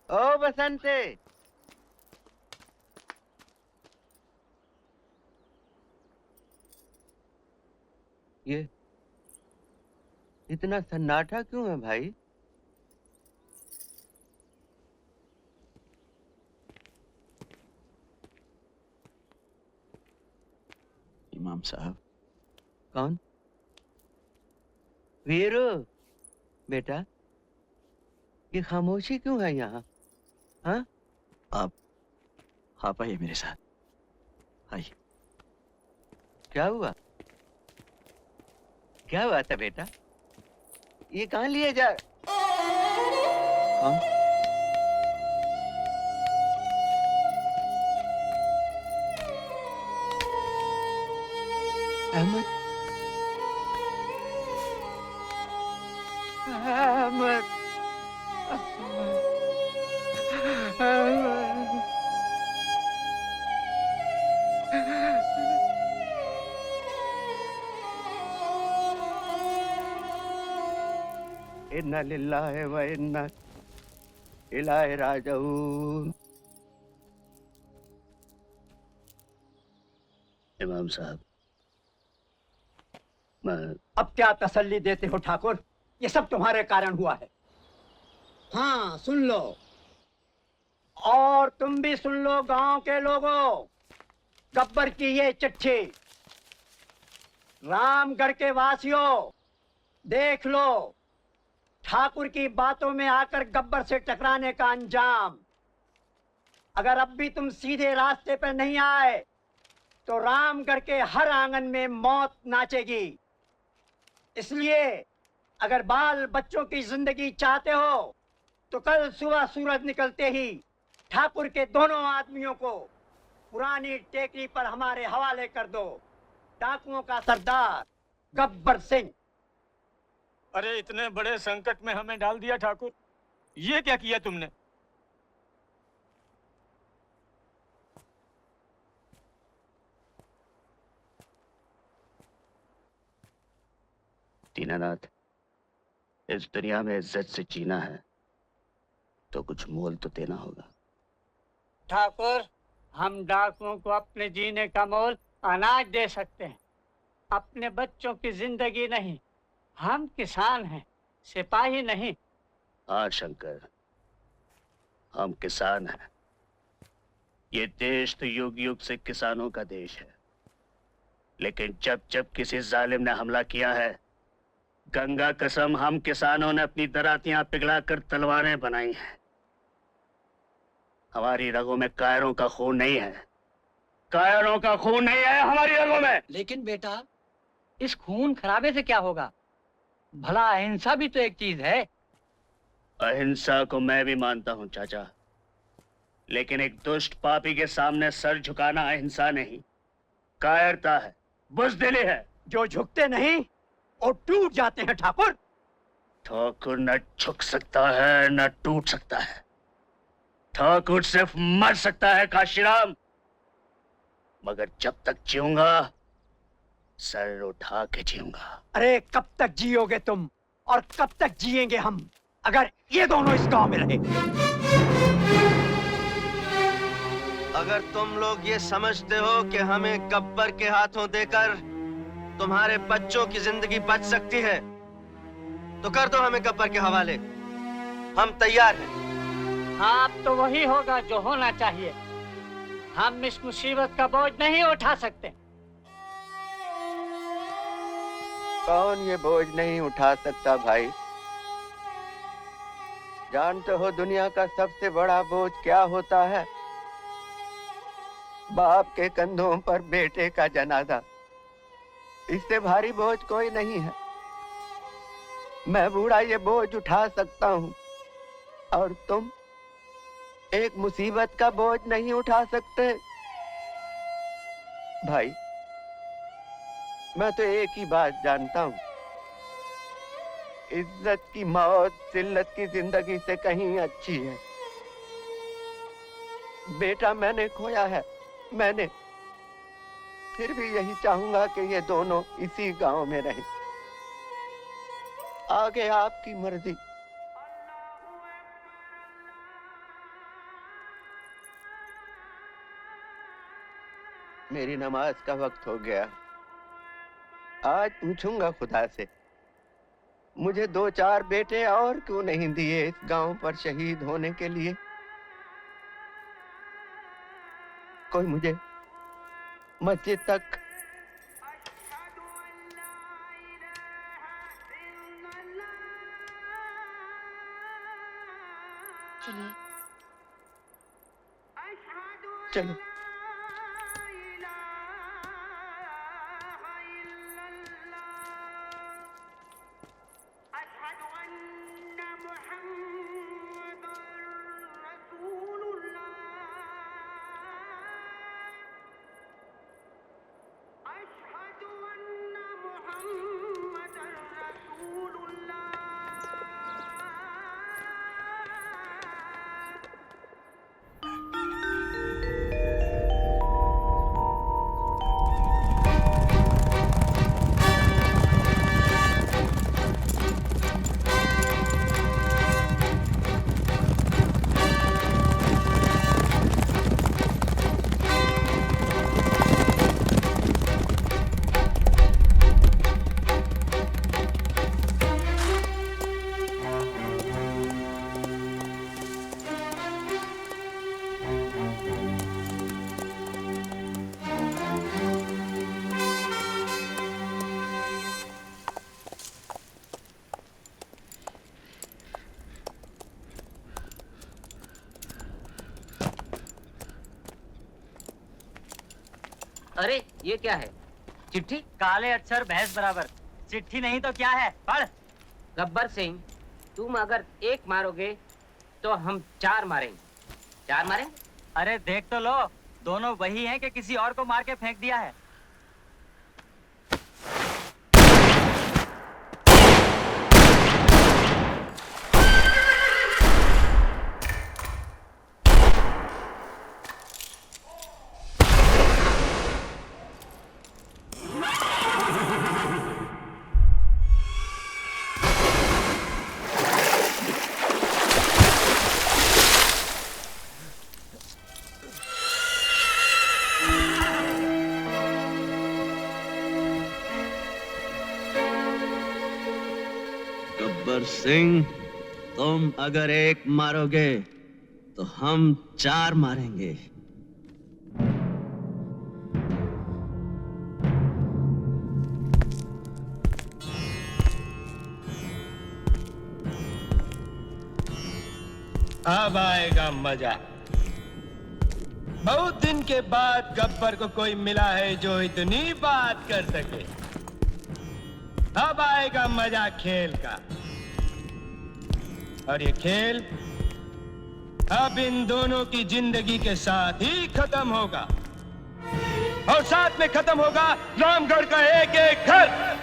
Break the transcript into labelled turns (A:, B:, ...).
A: ओ बसंते, ये इतना सन्नाटा क्यों है भाई?
B: इमाम साहब।
A: कौन? वीरू बेटा, ये खामोशी क्यों है यहाँ? हाँ?
B: आप आइए मेरे साथ, आइए।
A: क्या हुआ? क्या हुआ था बेटा? ये कहाँ लिए जा? कौन? अहमद? अहमद? इन्ना लिल्लाहि व इन्ना इलैहि राजिऊन।
B: इमाम साहब, मैं
C: अब क्या तसल्ली देते हो ठाकुर? ये सब तुम्हारे कारण हुआ है। हाँ, सुन लो, और तुम भी सुन लो गांव के लोगों। गब्बर की ये चिट्ठी। रामगढ़ के वासियों, देख लो ठाकुर की बातों में आकर गब्बर से टकराने का अंजाम। अगर अब भी तुम सीधे रास्ते पर नहीं आए तो रामगढ़ के हर आंगन में मौत नाचेगी। इसलिए अगर बाल बच्चों की जिंदगी चाहते हो तो कल सुबह सूरज निकलते ही ठाकुर के दोनों आदमियों को पुरानी टेकरी पर हमारे हवाले कर दो। डाकुओं का सरदार गब्बर सिंह।
D: अरे इतने बड़े संकट में हमें डाल दिया ठाकुर, ये क्या किया तुमने?
B: दीनानाथ, इस दुनिया में इज्जत से जीना है तो कुछ मोल तो देना होगा।
C: ठाकुर, हम डाकुओं को अपने जीने का मोल अनाज दे सकते हैं, अपने बच्चों की जिंदगी नहीं। हम किसान हैं, सिपाही नहीं।
B: हाँ शंकर, हम किसान हैं। ये देश तो युग युग से किसानों का देश है, लेकिन जब जब किसी जालिम ने हमला किया है, गंगा कसम हम किसानों ने अपनी दरातियां पिघलाकर तलवारें बनाई हैं। हमारी रगों में कायरों का खून नहीं है, कायरों का खून नहीं है हमारी रगों में।
E: लेकिन बेटा, इस खून खराबे से क्या होगा? भला अहिंसा भी तो एक चीज है।
B: अहिंसा को मैं भी मानता हूं चाचा, लेकिन एक दुष्ट पापी के सामने सर झुकाना अहिंसा नहीं, कायरता है, बुज़दिली है।
C: जो झुकते नहीं और टूट जाते हैं ठाकुर।
B: ठाकुर न झुक सकता है न टूट सकता है, ठाकुर सिर्फ मर सकता है काशीराम। मगर जब तक जीऊंगा सर उठा के जीऊंगा।
C: अरे कब तक जियोगे तुम और कब तक जिएंगे हम, अगर ये दोनों इस गांव में रहे?
A: अगर तुम लोग ये समझते हो कि हमें गब्बर के हाथों देकर तुम्हारे बच्चों की जिंदगी बच सकती है तो कर दो हमें गब्बर के हवाले, हम तैयार हैं।
C: हाँ, अब तो वही होगा जो होना चाहिए। हम इस मुसीबत का बोझ नहीं उठा सकते।
A: कौन ये बोझ नहीं उठा सकता भाई? जानते हो दुनिया का सबसे बड़ा बोझ क्या होता है? बाप के कंधों पर बेटे का जनाजा। इससे भारी बोझ कोई नहीं है। मैं बूढ़ा ये बोझ उठा सकता हूँ और तुम एक मुसीबत का बोझ नहीं उठा सकते। भाई, मैं तो एक ही बात जानता हूँ, इज्जत की मौत जिल्लत की जिंदगी से कहीं अच्छी है। बेटा मैंने खोया है, मैंने, फिर भी यही चाहूंगा कि ये दोनों इसी गांव में रहें। आगे आपकी मर्जी। मेरी नमाज का वक्त हो गया। आज पूछूंगा खुदा से, मुझे 2-4 बेटे और क्यों नहीं दिए इस गांव पर शहीद होने के लिए। कोई मुझे मस्जिद तक
F: चलिए।
A: चलो।
G: अरे ये क्या है? चिट्ठी?
E: काले अक्षर भैंस बराबर। चिट्ठी नहीं तो क्या है, पढ़।
G: गब्बर सिंह, तुम अगर एक मारोगे तो हम 4 मारेंगे। 4 मारेंगे?
E: अरे देख तो लो, दोनों वही हैं कि किसी और को मार के फेंक दिया है।
H: गब्बर सिंह, तुम अगर एक मारोगे तो हम 4 मारेंगे।
I: अब आएगा मजा। बहुत दिन के बाद गब्बर को कोई मिला है जो इतनी बात कर सके। अब आएगा मजा खेल का। और ये खेल अब इन दोनों की जिंदगी के साथ ही खत्म होगा। और साथ में खत्म होगा रामगढ़ का एक-एक घर।